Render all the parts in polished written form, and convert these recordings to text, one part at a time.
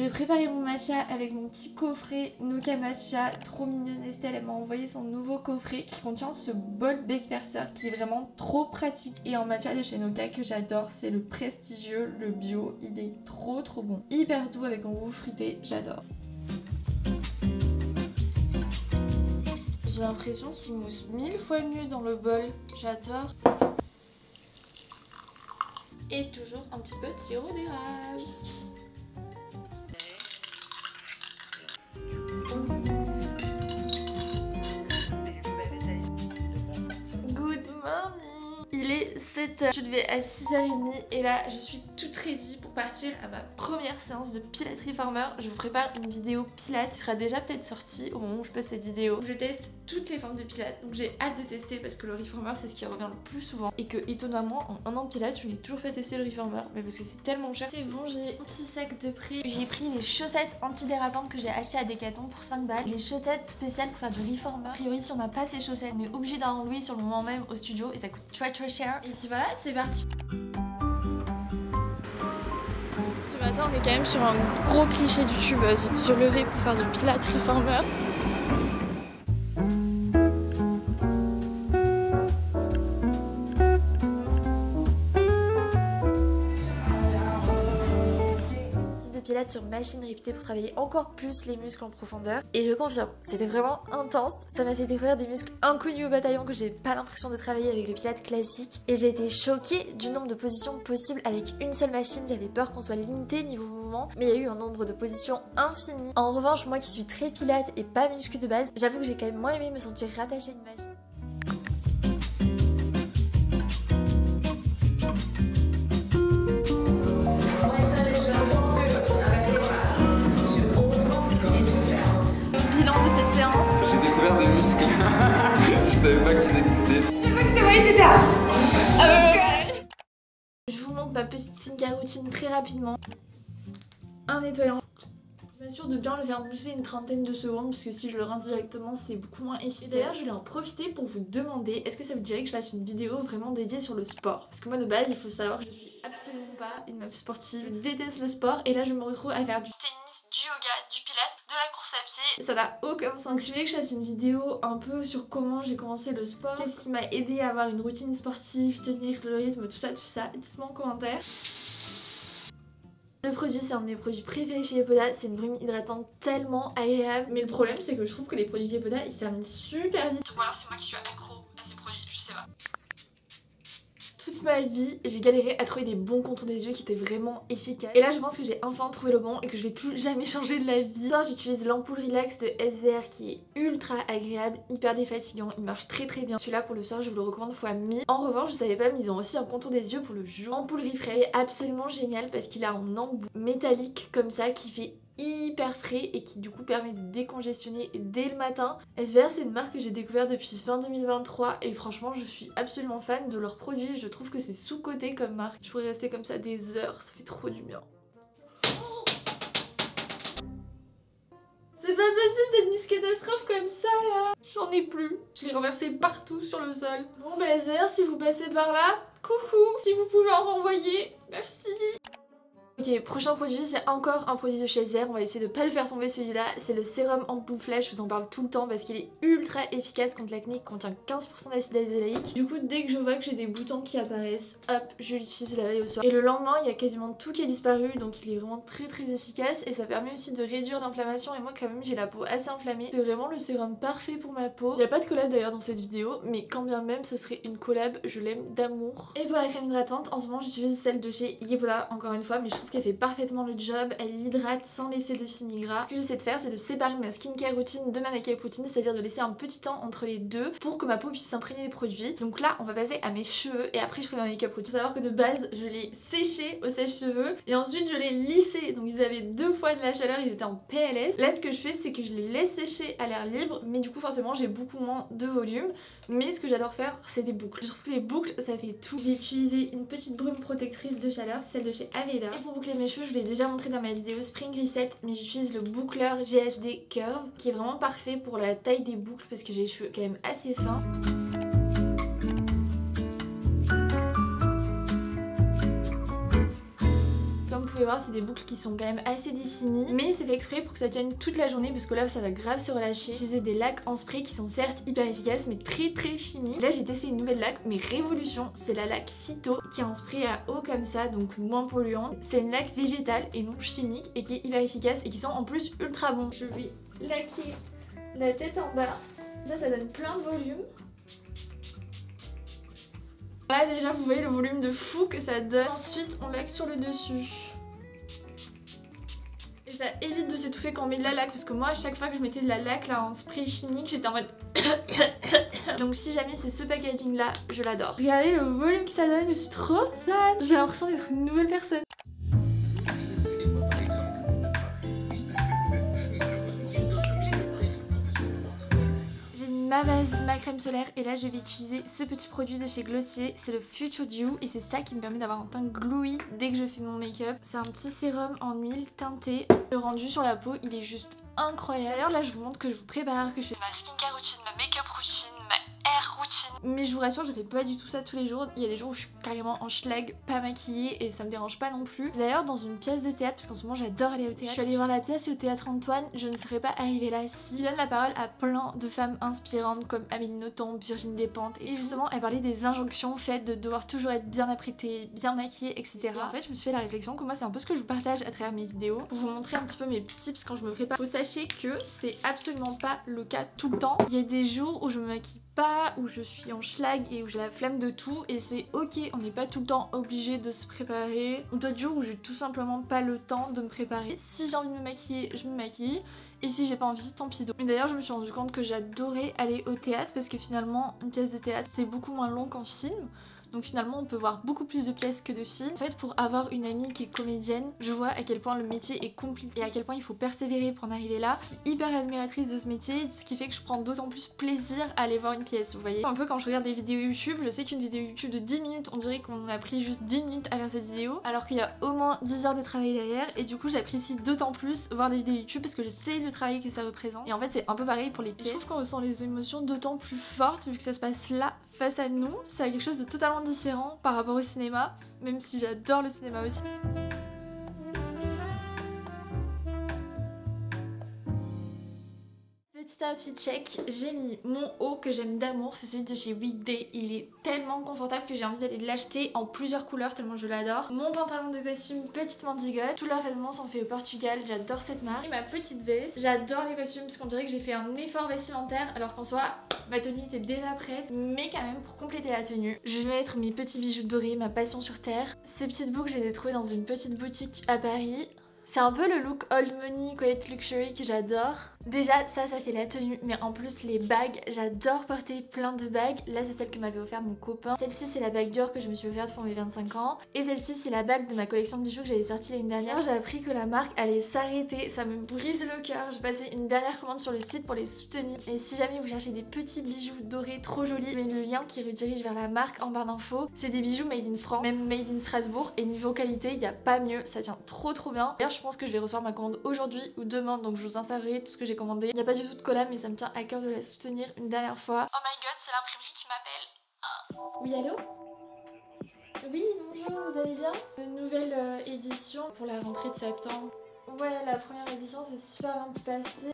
vais préparer mon matcha avec mon petit coffret Noka Matcha. Trop mignonne, Estelle, elle m'a envoyé son nouveau coffret qui contient ce bol Beckferser qui est vraiment trop pratique. Et en matcha de chez Noka que j'adore, c'est le prestigieux, le bio. Il est trop bon. Hyper doux avec un goût fruité, j'adore. J'ai l'impression qu'il mousse 1000 fois mieux dans le bol, j'adore. Et toujours un petit peu de sirop d'érable. Good morning. Il est 7h, je devais à 6h30 et là je suis toute ready pour partir à ma première séance de Pilates Reformer. Je vous prépare une vidéo Pilates qui sera déjà peut-être sortie au moment où je poste cette vidéo. Je teste toutes les formes de Pilates, donc j'ai hâte de tester parce que le Reformer c'est ce qui revient le plus souvent et que étonnamment en un an de Pilates je n'ai toujours pas testé le Reformer, mais parce que c'est tellement cher. C'est bon, j'ai un petit sac de prix. J'ai pris les chaussettes antidérapantes que j'ai achetées à Decathlon pour 5 balles. Les chaussettes spéciales pour faire du Reformer. A priori si on n'a pas ces chaussettes on est obligé d'en louer sur le moment même au studio et ça coûte très cher. Et puis voilà, c'est parti. Ce matin on est quand même sur un gros cliché de youtubeuse, se lever pour faire du Pilates Reformer. Pilates sur machine riptée pour travailler encore plus les muscles en profondeur. Et je confirme, c'était vraiment intense. Ça m'a fait découvrir des muscles inconnus au bataillon que j'ai pas l'impression de travailler avec le Pilates classique. Et j'ai été choquée du nombre de positions possibles avec une seule machine. J'avais peur qu'on soit limité niveau mouvement, mais il y a eu un nombre de positions infini. En revanche, moi qui suis très Pilates et pas muscu de base, j'avoue que j'ai quand même moins aimé me sentir rattachée à une machine. De cette séance, j'ai découvert des muscles. Je savais pas qu'ils existaient. Je sais pas que c'est moi qui étais là. Je vous montre ma petite skincare routine très rapidement. Un nettoyant. Je m'assure de bien le faire mousser une trentaine de secondes parce que si je le rince directement c'est beaucoup moins efficace. D'ailleurs je vais en profiter pour vous demander est-ce que ça vous dirait que je fasse une vidéo vraiment dédiée sur le sport. Parce que moi de base il faut savoir que je suis absolument pas une meuf sportive. Je déteste le sport et là je me retrouve à faire du tennis, du yoga, du pilates, de la course à pied. Ça n'a aucun sens. Donc je voulais que je fasse une vidéo un peu sur comment j'ai commencé le sport, qu'est-ce qui m'a aidé à avoir une routine sportive, tenir le rythme, tout ça. Dites-moi en commentaire. Ce produit c'est un de mes produits préférés chez Yepoda, c'est une brume hydratante tellement agréable. Mais le problème c'est que je trouve que les produits Yepoda ils se terminent super vite. Ou alors c'est moi qui suis accro à ces produits, je sais pas. Toute ma vie, j'ai galéré à trouver des bons contours des yeux qui étaient vraiment efficaces. Et là, je pense que j'ai enfin trouvé le bon et que je vais plus jamais changer de la vie. J'utilise l'ampoule Relax de SVR qui est ultra agréable, hyper défatigant. Il marche très bien. Celui-là pour le soir, je vous le recommande fois 1000. En revanche, je savais pas, mais ils ont aussi un contour des yeux pour le jour. Ampoule Refresh est absolument génial parce qu'il a un embout métallique comme ça qui fait hyper frais et qui du coup permet de décongestionner dès le matin. SVR c'est une marque que j'ai découvert depuis fin 2023 et franchement je suis absolument fan de leurs produits. Je trouve que c'est sous-coté comme marque. Je pourrais rester comme ça des heures, ça fait trop du bien. C'est pas possible d'être Miss Catastrophe comme ça là. J'en ai plus. Je l'ai renversé partout sur le sol. Bon bah SVR si vous passez par là, coucou. Si vous pouvez en renvoyer, merci. Ok, prochain produit, c'est encore un produit de chez SVR, on va essayer de pas le faire tomber celui-là, c'est le sérum ampoule flash, je vous en parle tout le temps parce qu'il est ultra efficace contre l'acné, il contient 15% d'acide azélaïque. Du coup, dès que je vois que j'ai des boutons qui apparaissent, hop, je l'utilise la veille au soir. Et le lendemain, il y a quasiment tout qui est disparu, donc il est vraiment très efficace et ça permet aussi de réduire l'inflammation et moi quand même j'ai la peau assez inflammée. C'est vraiment le sérum parfait pour ma peau. Il n'y a pas de collab d'ailleurs dans cette vidéo, mais quand bien même ce serait une collab, je l'aime d'amour. Et pour la crème hydratante, en ce moment j'utilise celle de chez Yepoda, encore une fois, mais je trouve qu'elle fait parfaitement le job, elle hydrate sans laisser de fini-gras. Ce que j'essaie de faire c'est de séparer ma skincare routine de ma make-up routine, c'est-à-dire de laisser un petit temps entre les deux pour que ma peau puisse s'imprégner des produits. Donc là on va passer à mes cheveux et après je ferai ma make-up routine. Faut savoir que de base je l'ai séché au sèche-cheveux et ensuite je l'ai lissé, donc ils avaient 2 fois de la chaleur, ils étaient en PLS. Là ce que je fais c'est que je les laisse sécher à l'air libre, mais du coup forcément j'ai beaucoup moins de volume. Mais ce que j'adore faire c'est des boucles. Je trouve que les boucles ça fait tout. Je vais utiliser une petite brume protectrice de chaleur, celle de chez Aveda. Et pour boucler mes cheveux, je vous l'ai déjà montré dans ma vidéo Spring Reset, mais j'utilise le boucleur GHD Curve qui est vraiment parfait pour la taille des boucles parce que j'ai les cheveux quand même assez fins. Comme vous pouvez voir, c'est des boucles qui sont quand même assez définies, mais c'est fait exprès pour que ça tienne toute la journée parce que là ça va grave se relâcher. J'utilisais des lacs en spray qui sont certes hyper efficaces mais très chimiques. Là j'ai testé une nouvelle laque mais révolution, c'est la laque Phyto qui est en spray à eau comme ça, donc moins polluante. C'est une laque végétale et non chimique et qui est hyper efficace et qui sent en plus ultra bon. Je vais laquer la tête en bas. Déjà ça donne plein de volume. Là déjà vous voyez le volume de fou que ça donne. Ensuite on laque sur le dessus. Et ça évite de s'étouffer quand on met de la laque parce que moi à chaque fois que je mettais de la laque là en spray chimique j'étais en mode donc si jamais c'est ce packaging là, je l'adore. Regardez le volume que ça donne, je suis trop fan. J'ai l'impression d'être une nouvelle personne. Ma base, ma crème solaire et là je vais utiliser ce petit produit de chez Glossier, c'est le Future Dew et c'est ça qui me permet d'avoir un teint glowy dès que je fais mon make-up. C'est un petit sérum en huile teintée. Le rendu sur la peau il est juste incroyable. D'ailleurs là je vous montre que je vous prépare, que je fais ma skincare routine, ma make-up routine, ma hair routine. Mais je vous rassure je fais pas du tout ça tous les jours. Il y a des jours où je suis carrément en schlag, pas maquillée et ça me dérange pas non plus. D'ailleurs dans une pièce de théâtre, parce qu'en ce moment j'adore aller au théâtre, je suis allée voir la pièce et au théâtre Antoine, je ne serais pas arrivée là si. Il donne la parole à plein de femmes inspirantes comme Amélie Nothomb, Virginie Despentes et justement elle parlait des injonctions faites de devoir toujours être bien apprêtée, bien maquillée, etc. Et en fait je me suis fait la réflexion que moi c'est un peu ce que je vous partage à travers mes vidéos pour vous montrer un petit peu mes petits tips quand je me prépare. Faut sachez que c'est absolument pas le cas tout le temps. Il y a des jours où je me maquille pas, où je suis en schlag et où j'ai la flemme de tout et c'est ok, on n'est pas tout le temps obligé de se préparer. Ou d'autres jours où j'ai tout simplement pas le temps de me préparer. Si j'ai envie de me maquiller, je me maquille. Et si j'ai pas envie, tant pis. Mais d'ailleurs je me suis rendu compte que j'adorais aller au théâtre parce que finalement une pièce de théâtre c'est beaucoup moins long qu'en film. Donc finalement on peut voir beaucoup plus de pièces que de films. En fait pour avoir une amie qui est comédienne, je vois à quel point le métier est compliqué et à quel point il faut persévérer pour en arriver là. Je suis hyper admiratrice de ce métier, ce qui fait que je prends d'autant plus plaisir à aller voir une pièce, vous voyez. Un peu quand je regarde des vidéos YouTube, je sais qu'une vidéo YouTube de 10 minutes, on dirait qu'on a pris juste 10 minutes à faire cette vidéo, alors qu'il y a au moins 10 heures de travail derrière et du coup j'apprécie d'autant plus voir des vidéos YouTube parce que je sais le travail que ça représente. Et en fait c'est un peu pareil pour les pièces. Je trouve qu'on ressent les émotions d'autant plus fortes vu que ça se passe là face à nous. C'est quelque chose de totalement différent par rapport au cinéma, même si j'adore le cinéma aussi. Petit outfit check, j'ai mis mon haut que j'aime d'amour, c'est celui de chez Weekday. Il est tellement confortable que j'ai envie d'aller l'acheter en plusieurs couleurs tellement je l'adore. Mon pantalon de costume petite mandigote, tous leurs vêtements sont faits au Portugal, j'adore cette marque. Et ma petite veste, j'adore les costumes parce qu'on dirait que j'ai fait un effort vestimentaire alors qu'en soi ma tenue était déjà prête. Mais quand même pour compléter la tenue, je vais mettre mes petits bijoux dorés, ma passion sur terre. Ces petites boucles je les ai trouvées dans une petite boutique à Paris. C'est un peu le look old money, quiet luxury que j'adore. Déjà ça fait la tenue, mais en plus les bagues, j'adore porter plein de bagues. Là c'est celle que m'avait offert mon copain. Celle-ci c'est la bague d'or que je me suis offerte pour mes 25 ans. Et celle-ci c'est la bague de ma collection de bijoux que j'avais sortie l'année dernière. J'ai appris que la marque allait s'arrêter, ça me brise le cœur. J'ai passé une dernière commande sur le site pour les soutenir. Et si jamais vous cherchez des petits bijoux dorés trop jolis, je mets le lien qui redirige vers la marque en barre d'infos. C'est des bijoux made in France, même made in Strasbourg. Et niveau qualité, il n'y a pas mieux, ça tient trop bien. D'ailleurs je pense que je vais recevoir ma commande aujourd'hui ou demain, donc je vous insérerai tout ce que j'ai commandé. Il n'y a pas du tout de collab mais ça me tient à cœur de la soutenir une dernière fois. Oh my god, c'est l'imprimerie qui m'appelle. Oui allô? Oui bonjour, vous allez bien? Une nouvelle édition pour la rentrée de septembre. Ouais, la première édition c'est super bien passé.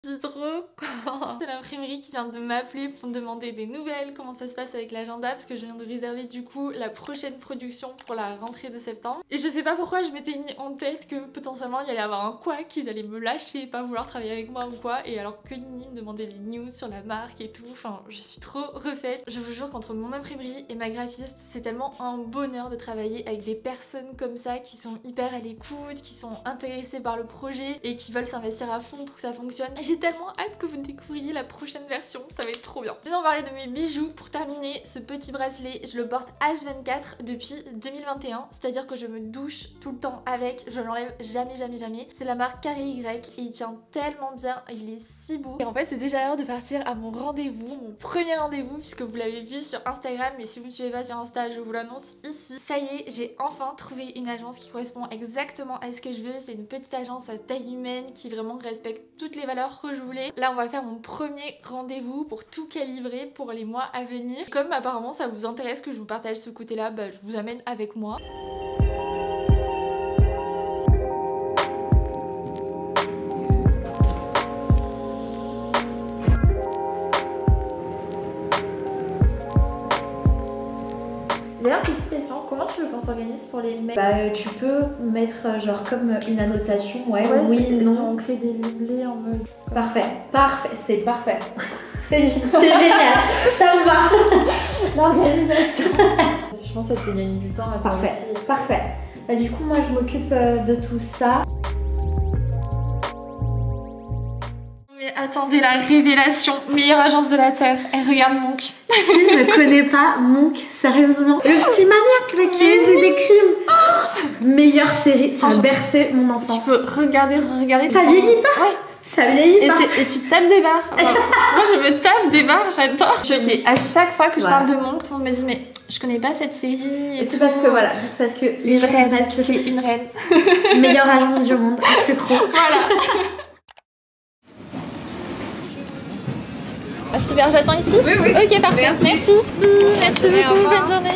Je suis trop contente. C'est l'imprimerie qui vient de m'appeler pour me demander des nouvelles, comment ça se passe avec l'agenda, parce que je viens de réserver du coup la prochaine production pour la rentrée de septembre. Et je sais pas pourquoi je m'étais mis en tête que potentiellement il y allait avoir un couac, qu'ils allaient me lâcher, pas vouloir travailler avec moi ou quoi. Et alors que Nini me demandait les news sur la marque et tout, enfin je suis trop refaite. Je vous jure qu'entre mon imprimerie et ma graphiste, c'est tellement un bonheur de travailler avec des personnes comme ça qui sont hyper à l'écoute, qui sont intéressées par le projet et qui veulent s'investir à fond pour que ça fonctionne. J'ai tellement hâte que vous découvriez la prochaine version, ça va être trop bien. Je vais en parler de mes bijoux. Pour terminer, ce petit bracelet, je le porte H24 depuis 2021, c'est-à-dire que je me douche tout le temps avec, je l'enlève jamais. C'est la marque Carré Y et il tient tellement bien, il est si beau. Et en fait c'est déjà l'heure de partir à mon rendez-vous, mon premier rendez-vous, puisque vous l'avez vu sur Instagram, mais si vous ne me suivez pas sur Insta, je vous l'annonce ici. Ça y est, j'ai enfin trouvé une agence qui correspond exactement à ce que je veux. C'est une petite agence à taille humaine qui vraiment respecte toutes les valeurs que je voulais. Là on va faire mon premier rendez-vous pour tout calibrer pour les mois à venir. Comme apparemment ça vous intéresse que je vous partage ce côté là, bah, je vous amène avec moi. D'ailleurs, petite question, comment tu veux qu'on s'organise pour les mails? Bah tu peux mettre genre comme une annotation, ouais oui, non. Si on crée des liblés en mode... Parfait, c'est parfait. C'est génial, ça me va. L'organisation. Je pense que ça te fait gagner du temps à toi Parfait, aussi. parfait. Bah du coup moi je m'occupe de tout ça. Mais attendez la révélation, meilleure agence de la Terre, elle regarde Monk. Qui ne connaît pas Monk, sérieusement? Le petit maniaque là qui faisait des crimes. Oh, meilleure série, ça a bercé mon enfance. Tu peux regarder. Ça vieillit pas? Ouais. Ça vieillit pas. Et tu te tapes des barres. Enfin, moi je me tape des barres, j'adore. Ok, à chaque fois que je parle de Monk, tout le monde me dit mais je connais pas cette série. C'est parce que voilà, c'est parce que les gens pensent que c'est une reine. Meilleure agence du monde, plus gros. Voilà. Ah, super, j'attends ici. Oui. Ok, parfait. Merci. Merci beaucoup, bonne journée.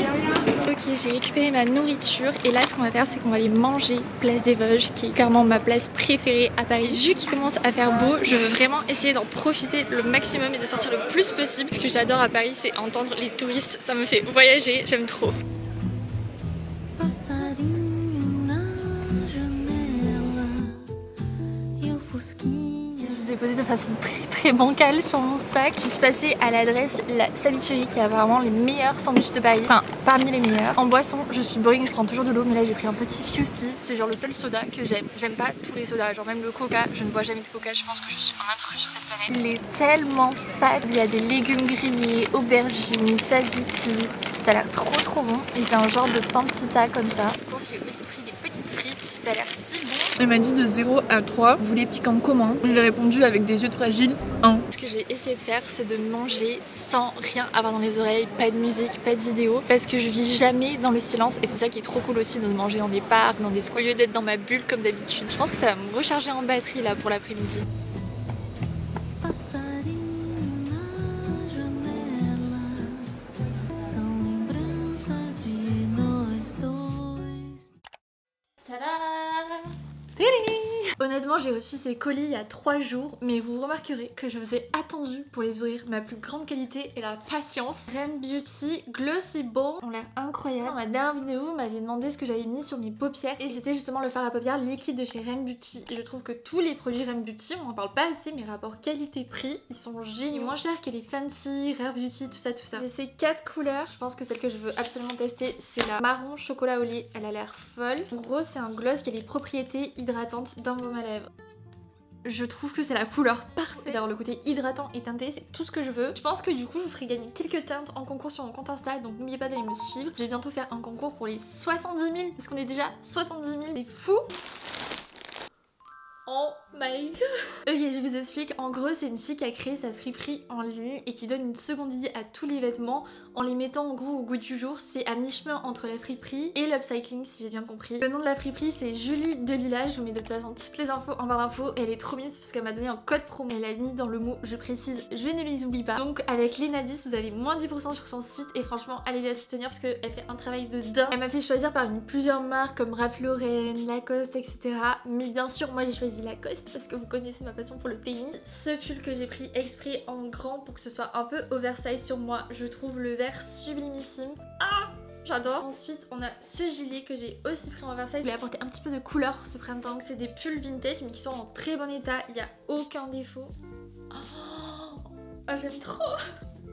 Ok, j'ai récupéré ma nourriture et là ce qu'on va faire c'est qu'on va aller manger place des Vosges qui est clairement ma place préférée à Paris. Vu qu'il commence à faire beau, je veux vraiment essayer d'en profiter le maximum et de sortir le plus possible. Ce que j'adore à Paris c'est entendre les touristes, ça me fait voyager, j'aime trop. Je vous ai posé de façon très bancale sur mon sac. Je suis passée à l'adresse La Sabicherie qui a vraiment les meilleurs sandwichs de Paris. Enfin, parmi les meilleurs. En boisson, je suis boring, je prends toujours de l'eau. Mais là, j'ai pris un petit Fusty. C'est genre le seul soda que j'aime. J'aime pas tous les sodas. Genre même le coca, je ne bois jamais de coca. Je pense que je suis un intrus sur cette planète. Il est tellement fat. Il y a des légumes grillés, aubergines, tzatziki. Ça a l'air trop bon. Et c'est un genre de pain pita comme ça. Je pense que j'ai aussi pris des petites frites. Ça a l'air si bon. Elle m'a dit de 0 à 3, vous voulez piquant comment? Il a répondu avec des yeux de fragile, 1. Ce que je vais essayer de faire, c'est de manger sans rien avoir dans les oreilles, pas de musique, pas de vidéo, parce que je vis jamais dans le silence et c'est ça qui est trop cool aussi de manger dans des parcs, dans des squats, au lieu d'être dans ma bulle comme d'habitude. Je pense que ça va me recharger en batterie là pour l'après-midi. Honnêtement, j'ai reçu ces colis il y a 3 jours, mais vous remarquerez que je vous ai attendu pour les ouvrir. Ma plus grande qualité est la patience. Ren Beauty Glossy Balm ont l'air incroyables. Dans ma dernière vidéo, vous m'aviez demandé ce que j'avais mis sur mes paupières et c'était justement le fard à paupières liquide de chez Ren Beauty. Et je trouve que tous les produits Ren Beauty, on en parle pas assez, mais rapport qualité-prix, ils sont géniaux. Moins chers que les Fancy, Rare Beauty, tout ça. J'ai ces 4 couleurs. Je pense que celle que je veux absolument tester, c'est la marron chocolat au lait. Elle a l'air folle. En gros, c'est un gloss qui a les propriétés hydratantes dans à lèvres. Je trouve que c'est la couleur parfaite d'avoir le côté hydratant et teinté, c'est tout ce que je veux. Je pense que du coup je vous ferai gagner quelques teintes en concours sur mon compte Insta, donc n'oubliez pas d'aller me suivre. Je vais bientôt faire un concours pour les 70 000 parce qu'on est déjà 70 000, c'est fou. Oh my god. Ok, je vous explique. En gros, c'est une fille qui a créé sa friperie en ligne et qui donne une seconde vie à tous les vêtements en les mettant en gros au goût du jour. C'est à mi-chemin entre la friperie et l'upcycling, si j'ai bien compris. Le nom de la friperie, c'est Julie Delila. Je vous mets de toute façon toutes les infos en barre d'infos. Elle est trop mimes parce qu'elle m'a donné un code promo. Elle a mis dans le mot, je précise, je ne les oublie pas. Donc avec Léna10, vous avez moins 10% sur son site et franchement, allez la soutenir parce qu'elle fait un travail de dingue. Elle m'a fait choisir parmi plusieurs marques comme Ralph Lauren, Lacoste, etc. Mais bien sûr, moi j'ai choisi Lacoste parce que vous connaissez ma passion pour le tennis. Ce pull que j'ai pris exprès en grand pour que ce soit un peu oversize sur moi, je trouve le vert sublimissime. Ah, j'adore. Ensuite on a ce gilet que j'ai aussi pris en oversize. Je voulais apporter un petit peu de couleur ce printemps. C'est des pulls vintage mais qui sont en très bon état, il n'y a aucun défaut. Oh, j'aime trop.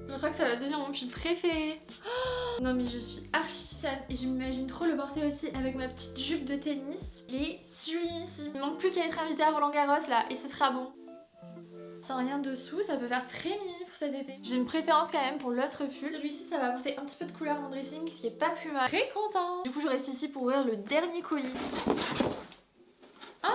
Je crois que ça va devenir mon pull préféré. Oh, non mais je suis archi fan et je m'imagine trop le porter aussi avec ma petite jupe de tennis. Il est sublimissime. Il manque plus qu'à être invité à Roland Garros là et ce sera bon. Sans rien dessous, ça peut faire très mimi pour cet été. J'ai une préférence quand même pour l'autre pull. Celui-ci, ça va apporter un petit peu de couleur à mon dressing, ce qui est pas plus mal. Très content. Du coup, je reste ici pour ouvrir le dernier colis. Ah!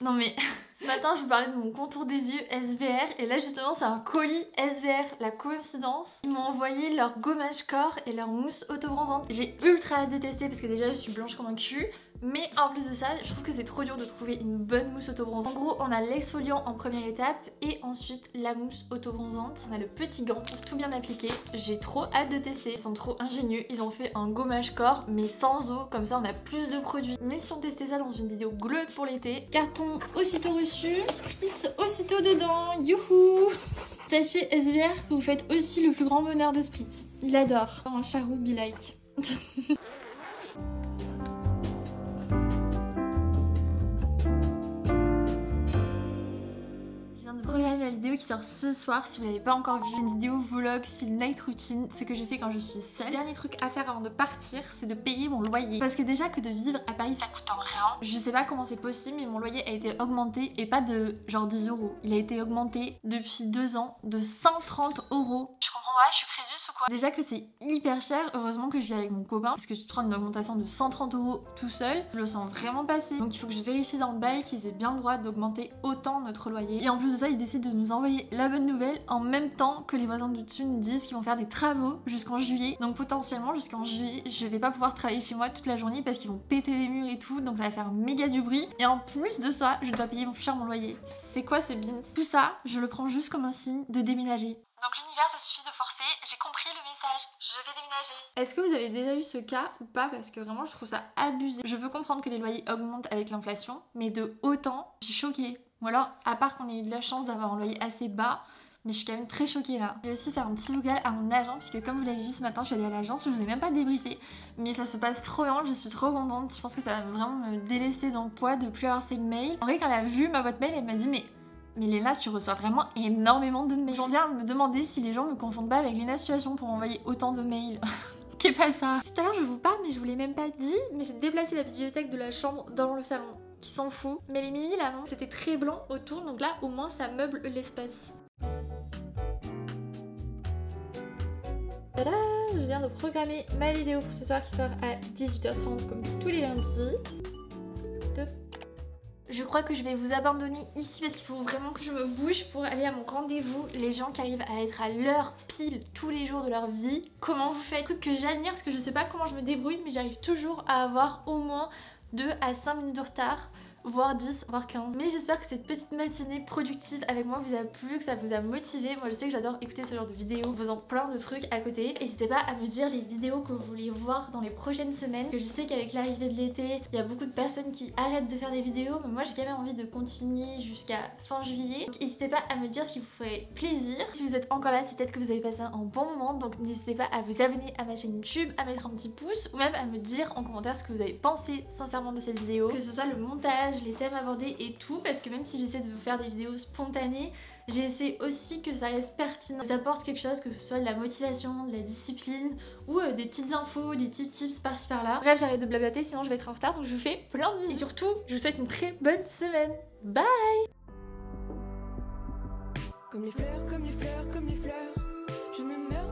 Non mais ce matin je vous parlais de mon contour des yeux SVR et là justement c'est un colis SVR, la coïncidence. Ils m'ont envoyé leur gommage corps et leur mousse auto-bronzante. J'ai ultra hâte de tester parce que déjà je suis blanche comme un cul, Mais en plus de ça, je trouve que c'est trop dur de trouver une bonne mousse auto-bronzante. En gros, on a l'exfoliant en première étape et ensuite la mousse auto-bronzante. On a le petit gant pour tout bien appliquer. J'ai trop hâte de tester, ils sont trop ingénieux. Ils ont fait un gommage corps mais sans eau, comme ça on a plus de produits. Mais si on testait ça dans une vidéo glow pour l'été. Carton aussitôt reçu, spritz aussitôt dedans, youhou. Sachez SVR que vous faites aussi le plus grand bonheur de Spritz. Il adore. Un charou be like. Regardez ma vidéo qui sort ce soir si vous l'avez pas encore vue, une vidéo vlog style night routine, ce que je fais quand je suis seule. Dernier truc à faire avant de partir, c'est de payer mon loyer. Parce que déjà que de vivre à Paris ça coûte rien. Je sais pas comment c'est possible mais mon loyer a été augmenté et pas de genre 10 €. Il a été augmenté depuis 2 ans de 130 €. Je comprends pas, je suis Crésus ou quoi? Déjà que c'est hyper cher, heureusement que je vis avec mon copain parce que tu te prends une augmentation de 130 € tout seul, je le sens vraiment passer. Donc il faut que je vérifie dans le bail qu'ils aient bien le droit d'augmenter autant notre loyer. Et en plus de ça, ils décident de nous envoyer la bonne nouvelle en même temps que les voisins du dessus nous disent qu'ils vont faire des travaux jusqu'en juillet. Donc potentiellement jusqu'en juillet, je vais pas pouvoir travailler chez moi toute la journée parce qu'ils vont péter les murs et tout, donc ça va faire méga du bruit. Et en plus de ça, je dois payer plus cher mon loyer. C'est quoi ce beans? Tout ça, je le prends juste comme un signe de déménager. Donc l'univers, ça suffit de forcer, j'ai compris le message, je vais déménager. Est-ce que vous avez déjà eu ce cas ou pas? Parce que vraiment je trouve ça abusé. Je veux comprendre que les loyers augmentent avec l'inflation, mais de autant, je suis choquée. Ou alors, à part qu'on ait eu de la chance d'avoir un loyer assez bas, mais je suis quand même très choquée là. Je vais aussi faire un petit vocal à mon agent, puisque comme vous l'avez vu ce matin, je suis allée à l'agence, je vous ai même pas débriefé. Mais ça se passe trop bien, je suis trop contente. Je pense que ça va vraiment me délaisser dans le poids de plus avoir ces mails. En vrai, quand elle a vu ma boîte mail, elle m'a dit mais Léna, tu reçois vraiment énormément de mails. J'en viens à me demander si les gens me confondent pas avec Léna Situation pour m'envoyer autant de mails. Qu'est pas ça? Tout à l'heure je vous parle mais je vous l'ai même pas dit, mais j'ai déplacé la bibliothèque de la chambre dans le salon. Qui s'en fout. Mais les mimi là non, c'était très blanc autour, donc là au moins ça meuble l'espace. Tada! Je viens de programmer ma vidéo pour ce soir qui sort à 18h30 comme tous les lundis. Je crois que je vais vous abandonner ici parce qu'il faut vraiment que je me bouge pour aller à mon rendez-vous. Les gens qui arrivent à être à l'heure pile tous les jours de leur vie, comment vous faites? Truc que j'admire parce que je sais pas comment je me débrouille mais j'arrive toujours à avoir au moins 2 à 5 minutes de retard, voire 10, voire 15. Mais j'espère que cette petite matinée productive avec moi vous a plu, que ça vous a motivé. Moi je sais que j'adore écouter ce genre de vidéos en faisant plein de trucs à côté. N'hésitez pas à me dire les vidéos que vous voulez voir dans les prochaines semaines. Que je sais qu'avec l'arrivée de l'été, il y a beaucoup de personnes qui arrêtent de faire des vidéos, mais moi j'ai quand même envie de continuer jusqu'à fin juillet. Donc n'hésitez pas à me dire ce qui vous ferait plaisir. Si vous êtes encore là, c'est peut-être que vous avez passé un bon moment, donc n'hésitez pas à vous abonner à ma chaîne YouTube, à mettre un petit pouce ou même à me dire en commentaire ce que vous avez pensé sincèrement de cette vidéo. Que ce soit le montage, les thèmes abordés et tout, parce que même si j'essaie de vous faire des vidéos spontanées, j'essaie aussi que ça reste pertinent, que ça apporte quelque chose, que ce soit de la motivation, de la discipline ou des petites infos, des petits tips par-ci par-là. Bref, j'arrête de blablater sinon je vais être en retard, donc je vous fais plein de bisous. Et surtout, je vous souhaite une très bonne semaine. Bye! Comme les fleurs, comme les fleurs, comme les fleurs, je ne meurs